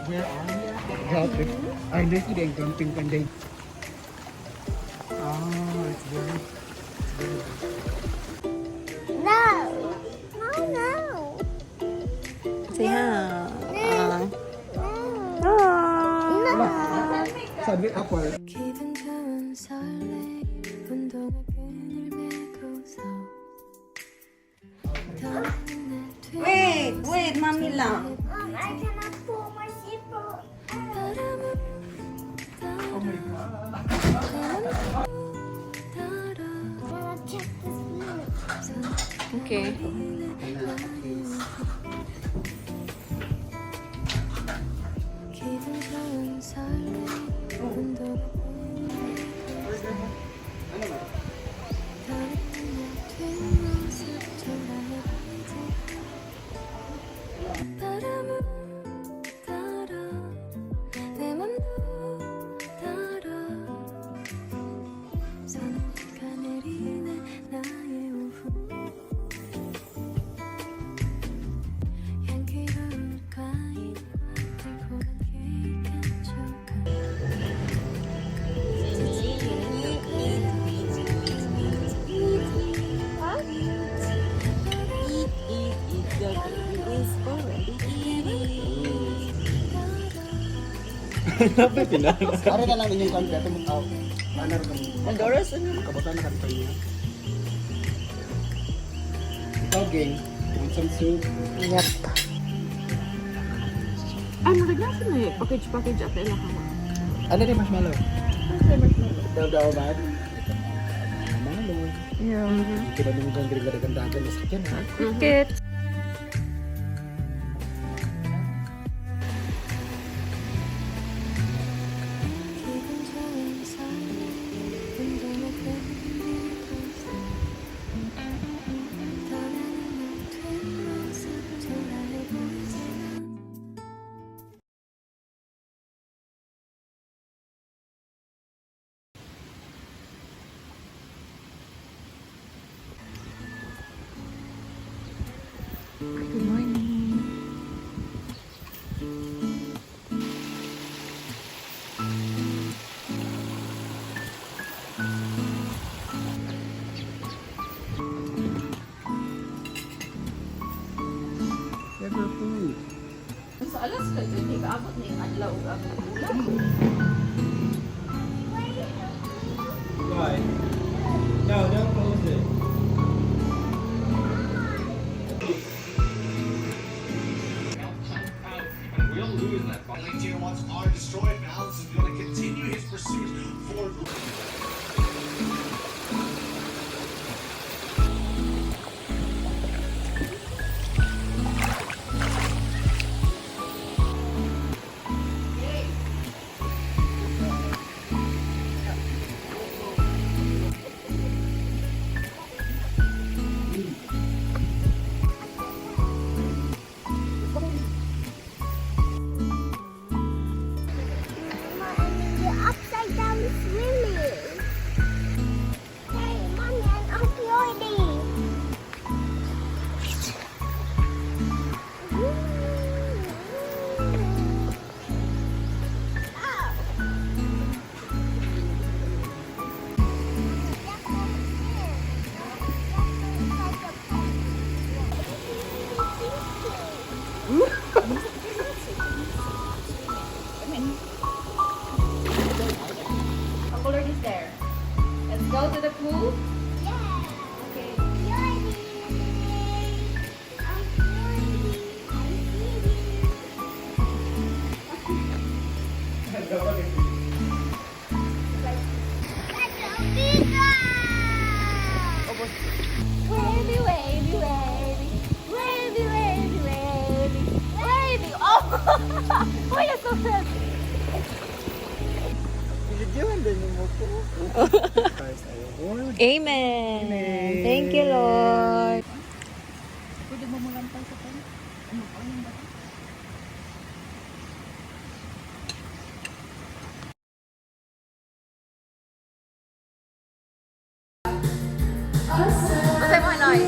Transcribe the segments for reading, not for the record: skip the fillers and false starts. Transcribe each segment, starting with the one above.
Where are you? Grabe. Ay, nakikita yung camping panday. Oh, it's very good. No. No, no. Say hi. No. Sabi ako. 기분 좋은 설레 운동화 끈을 메고서 Wait, mami lang. Mom, I cannot pull my zipper. Oh my God. I'm gonna check this view. Okay. 기분 좋은 설레 운동화 바람은 따라 내 맘도 따라 선호가 내리네 나의 오후 향기로울 과일 달콤한 케이크 한 조각 Napay pinag. Para na lang inyong kanto. Ito mo tao. Paano ka mo? Doris, ano? Kabutan na kanto niya. Ikaw, gang. Want some soup? Yep. Ay, nakaglasin na eh. Package at ilang kama. Ano rin marshmallow? Daw ba? Marshmallow. Yeah. Kita nung ganda-ganda dagan na sakyan ha. Cricket. 기분 좋은 설레 운동화 끈을 메고서 떠나는 뒷모습 초라해 보이지만 Good morning. Never food. Sa alas ka dyan, ikaabot na yung adlaw ug ang ulan. Why? No, don't close it. We'll lose that. Lane Tier 1s are destroyed. Alex is going to continue his pursuit for. Mama, I'm in the upside down swimming. Hey, Mommy, I'm uploading. Ang color is there. Let's go to the pool. Yeah. Okay. Floating. I'm floating. I'm swimming. Wavy, wavy, wavy. Wavy, wavy, wavy. Wavy. Oh! Why are you so fast? Binigyan din mo po. Amen. Thank you, Lord. Pwede mo mulampay sa pan? Ano pa yung ba? Masay mo, Noy.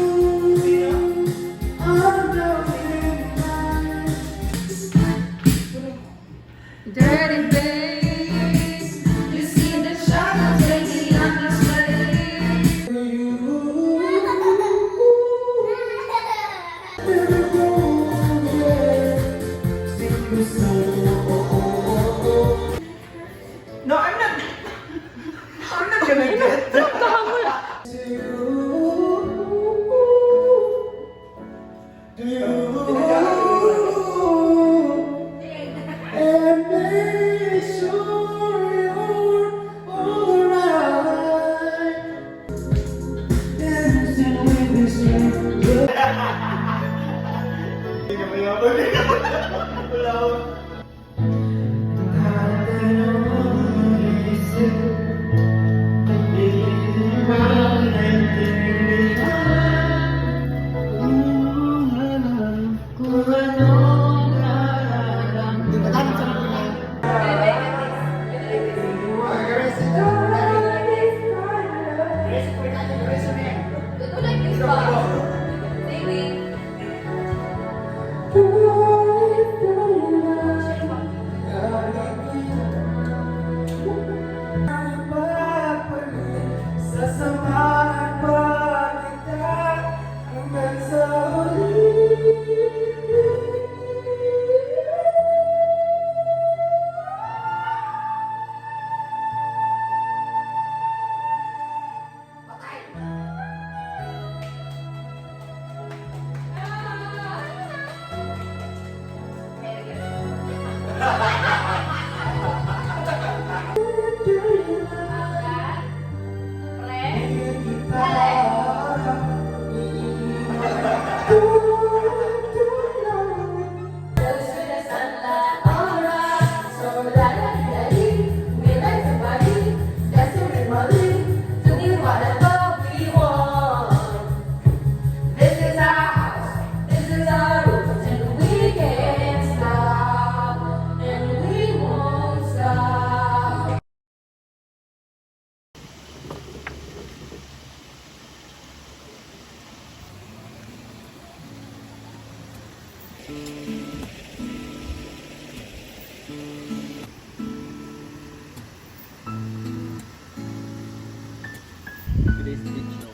Today's video.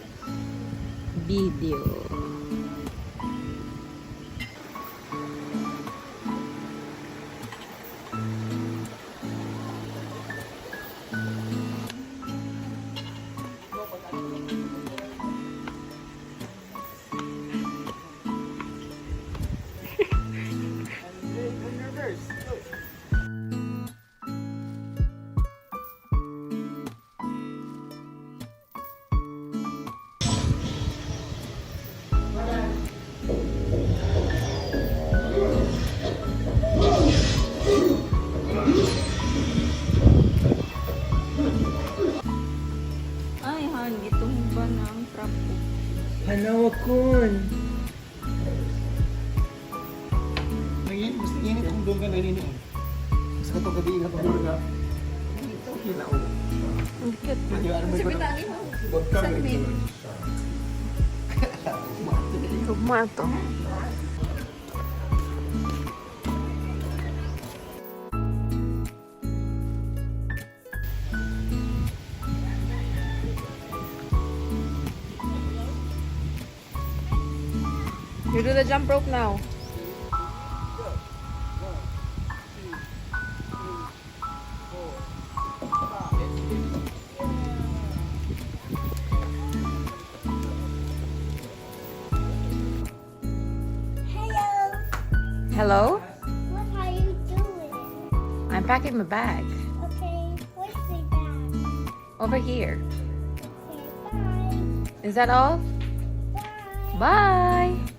Video. Ay, han, itong ba na ang trapo? Hanawakon. Ngayon, mas init kung doon ka naniniin. Mas ka ito gabi na pagulog ka. Kinaw. Ang cute. Hindi alam mo ito. Huwag ka ito. Tugma to. You do the jump rope now. Hello? What are you doing? I'm packing my bag. Okay, where's the bag? Over here. Okay, bye. Is that all? Bye. Bye!